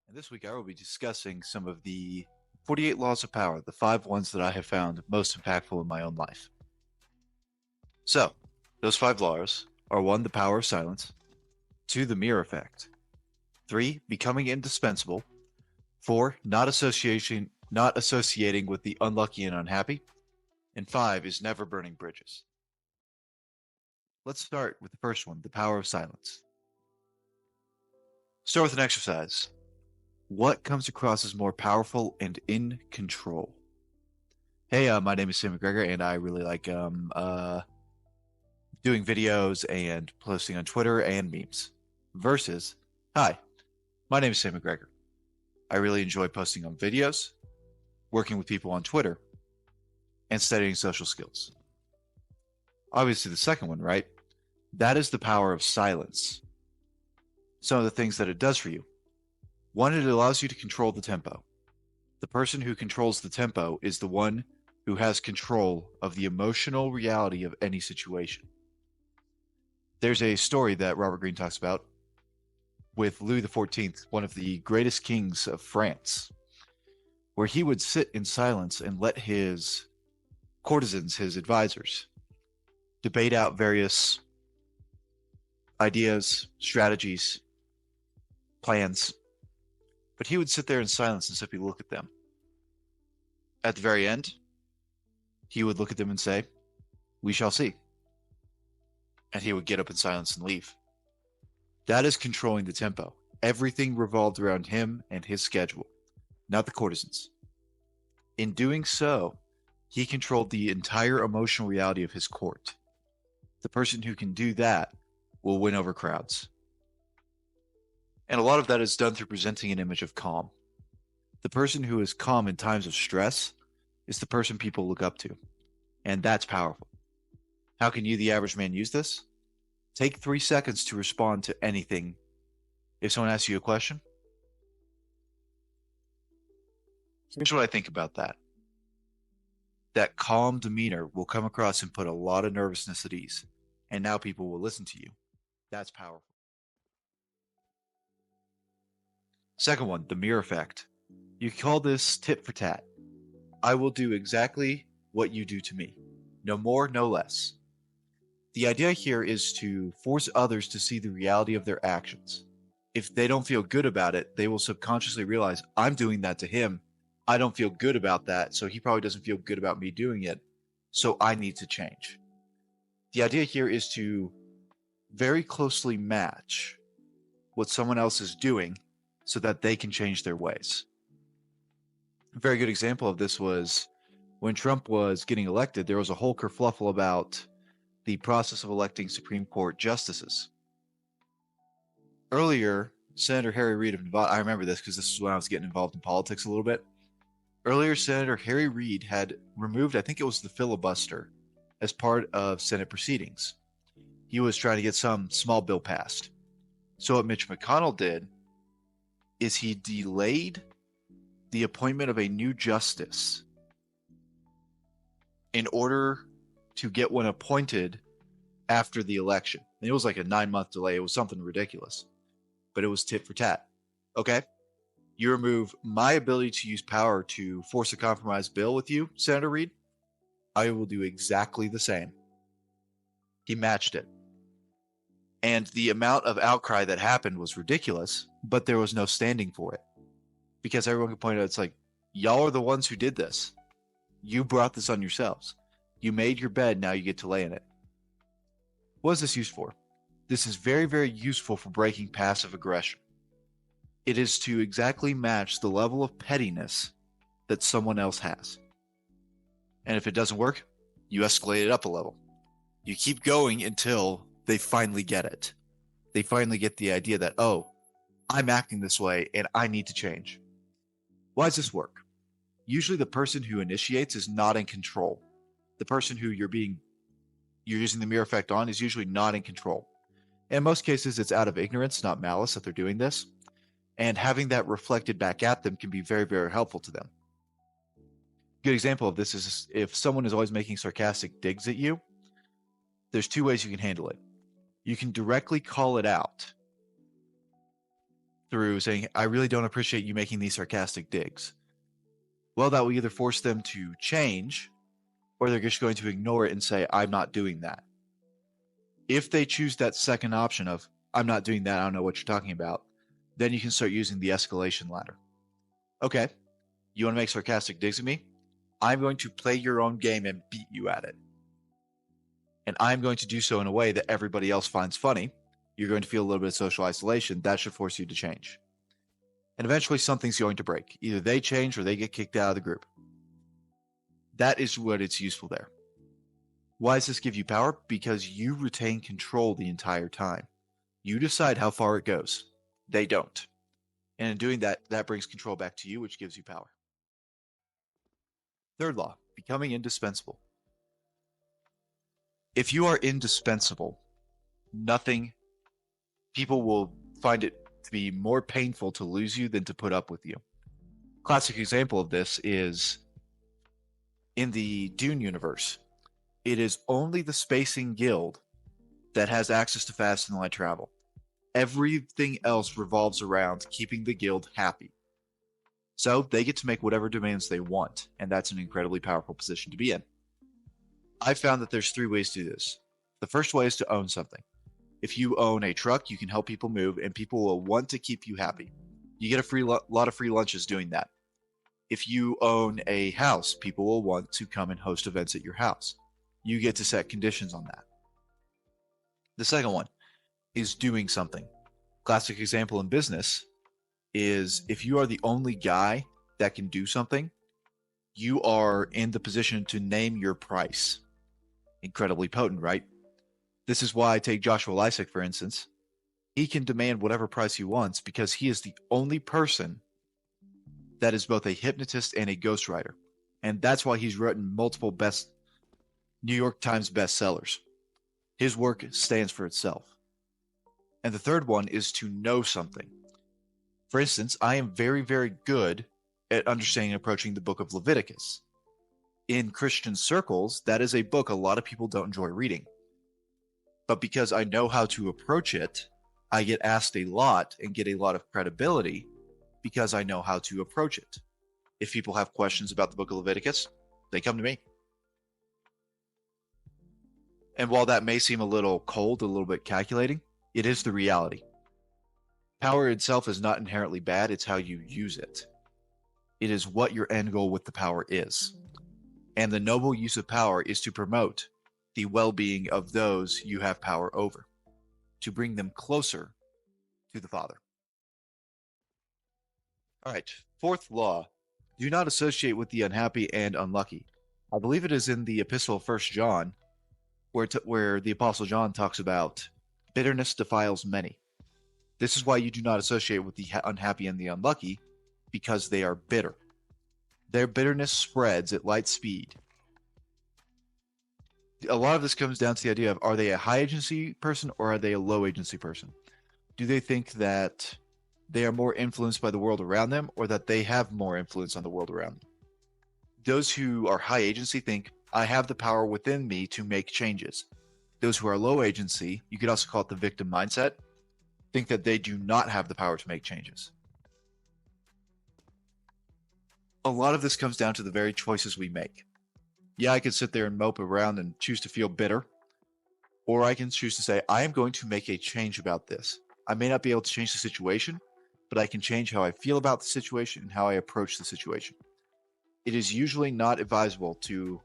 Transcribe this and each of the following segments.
And this week I will be discussing some of the 48 laws of power, the five ones that I have found most impactful in my own life. So, those five laws are one, the power of silence, two, the mirror effect, three, becoming indispensable, four, not associating with the unlucky and unhappy, and five is never burning bridges. Let's start with the first one, the power of silence. Start with an exercise. What comes across as more powerful and in control? Hey, my name is Sam McGregor, and I really like doing videos and posting on Twitter and memes. Versus, hi, my name is Sam McGregor. I really enjoy posting on videos, working with people on Twitter, and studying social skills. Obviously, the second one, right? That is the power of silence. Some of the things that it does for you. One, it allows you to control the tempo. The person who controls the tempo is the one who has control of the emotional reality of any situation. There's a story that Robert Greene talks about with Louis XIV, one of the greatest kings of France, where he would sit in silence and let his courtesans, his advisors, debate out various ideas, strategies, plans. But he would sit there in silence and simply look at them. At the very end, he would look at them and say, "We shall see." And he would get up in silence and leave. That is controlling the tempo. Everything revolved around him and his schedule, not the courtesans. In doing so, he controlled the entire emotional reality of his court. The person who can do that will win over crowds. And a lot of that is done through presenting an image of calm. The person who is calm in times of stress is the person people look up to. And that's powerful. How can you, the average man, use this? Take 3 seconds to respond to anything. If someone asks you a question, here's what I think about that. That calm demeanor will come across and put a lot of nervousness at ease. And now people will listen to you. That's powerful. Second one, the mirror effect. You call this tit for tat. I will do exactly what you do to me. No more, no less. The idea here is to force others to see the reality of their actions. If they don't feel good about it, they will subconsciously realize, I'm doing that to him. I don't feel good about that, so he probably doesn't feel good about me doing it. So I need to change. The idea here is to very closely match what someone else is doing so that they can change their ways. A very good example of this was when Trump was getting elected, there was a whole kerfluffle about the process of electing Supreme Court justices. Earlier, Senator Harry Reid of Nevada, I remember this because this is when I was getting involved in politics a little bit. Earlier, Senator Harry Reid had removed, I think it was the filibuster, as part of Senate proceedings. He was trying to get some small bill passed. So what Mitch McConnell did is he delayed the appointment of a new justice in order to get one appointed after the election. And it was like a 9-month delay. It was something ridiculous, but it was tit for tat. Okay, you remove my ability to use power to force a compromise bill with you, Senator Reid. I will do exactly the same. He matched it. And the amount of outcry that happened was ridiculous, but there was no standing for it. Because everyone could point out, it's like, y'all are the ones who did this. You brought this on yourselves. You made your bed, now you get to lay in it. What is this used for? This is very, very useful for breaking passive aggression. It is to exactly match the level of pettiness that someone else has. And if it doesn't work, you escalate it up a level. You keep going until they finally get it. They finally get the idea that, oh, I'm acting this way and I need to change. Why does this work? Usually the person who initiates is not in control. The person who you're using the mirror effect on is usually not in control. In most cases, it's out of ignorance, not malice, that they're doing this. And having that reflected back at them can be very, very helpful to them. A good example of this is if someone is always making sarcastic digs at you, there's 2 ways you can handle it. You can directly call it out through saying, I really don't appreciate you making these sarcastic digs. Well, that will either force them to change or they're just going to ignore it and say, I'm not doing that. If they choose that second option of, I'm not doing that, I don't know what you're talking about, then you can start using the escalation ladder. Okay, you want to make sarcastic digs at me? I'm going to play your own game and beat you at it. And I'm going to do so in a way that everybody else finds funny. You're going to feel a little bit of social isolation. That should force you to change. And eventually something's going to break. Either they change or they get kicked out of the group. That is what it's useful there. Why does this give you power? Because you retain control the entire time. You decide how far it goes. They don't. And in doing that, that brings control back to you, which gives you power. Third law, becoming indispensable. If you are indispensable, people will find it to be more painful to lose you than to put up with you. Classic example of this is in the Dune universe. It is only the Spacing Guild that has access to fast and light travel. Everything else revolves around keeping the guild happy. So they get to make whatever demands they want, and that's an incredibly powerful position to be in. I found that there's 3 ways to do this. The first way is to own something. If you own a truck, you can help people move, and people will want to keep you happy. You get a lot of free lunches doing that. If you own a house, people will want to come and host events at your house. You get to set conditions on that. The second one is doing something. Classic example in business is if you are the only guy that can do something, you are in the position to name your price. Incredibly potent, right? This is why I take Joshua Lysick, for instance. He can demand whatever price he wants because he is the only person that is both a hypnotist and a ghostwriter. And that's why he's written multiple New York Times bestsellers. His work stands for itself. And the third one is to know something. For instance, I am very, very good at understanding and approaching the book of Leviticus. In Christian circles, that is a book a lot of people don't enjoy reading. But because I know how to approach it, I get asked a lot and get a lot of credibility because I know how to approach it. If people have questions about the book of Leviticus, they come to me. And while that may seem a little cold, a little bit calculating, it is the reality. Power itself is not inherently bad, it's how you use it. It is what your end goal with the power is. And the noble use of power is to promote the well-being of those you have power over, to bring them closer to the Father. All right, 4th law, do not associate with the unhappy and unlucky. I believe it is in the Epistle of 1 John, where the Apostle John talks about bitterness defiles many. This is why you do not associate with the unhappy and the unlucky, because they are bitter. Their bitterness spreads at light speed. A lot of this comes down to the idea of, are they a high agency person or are they a low agency person? Do they think that they are more influenced by the world around them or that they have more influence on the world around them? Those who are high agency think, I have the power within me to make changes. Those who are low agency, you could also call it the victim mindset, think that they do not have the power to make changes. A lot of this comes down to the very choices we make. Yeah, I could sit there and mope around and choose to feel bitter, or I can choose to say, I am going to make a change about this. I may not be able to change the situation, but I can change how I feel about the situation and how I approach the situation. It is usually not advisable to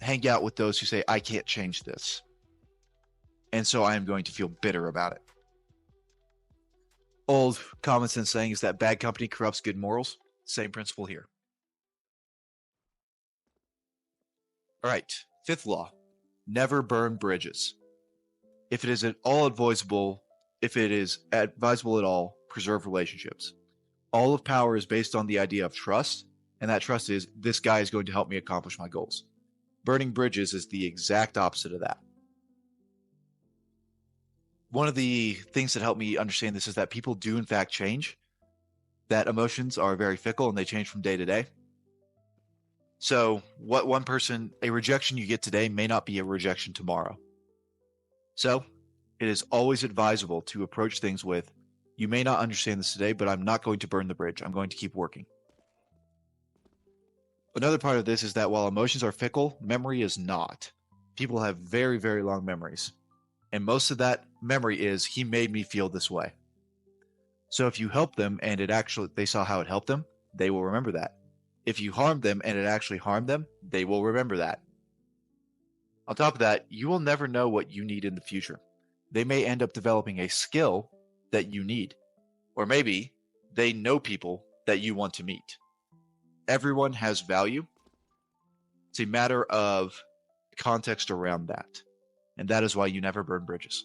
hang out with those who say, I can't change this, and so I am going to feel bitter about it. Old common sense saying is that bad company corrupts good morals. Same principle here. All right, 5th law, never burn bridges. If it is at all advisable, at all, preserve relationships. All of power is based on the idea of trust, and that trust is, this guy is going to help me accomplish my goals. Burning bridges is the exact opposite of that. One of the things that helped me understand this is that people do in fact change, that emotions are very fickle and they change from day to day. So a rejection you get today may not be a rejection tomorrow. So it is always advisable to approach things with, You may not understand this today, but I'm not going to burn the bridge. I'm going to keep working. Another part of this is that while emotions are fickle, memory is not. People have very, very long memories. And most of that memory is, he made me feel this way. So if you help them and they saw how it helped them, they will remember that. If you harmed them and it actually harmed them, they will remember that. On top of that, you will never know what you need in the future. They may end up developing a skill that you need. Or maybe they know people that you want to meet. Everyone has value. It's a matter of context around that. And that is why you never burn bridges.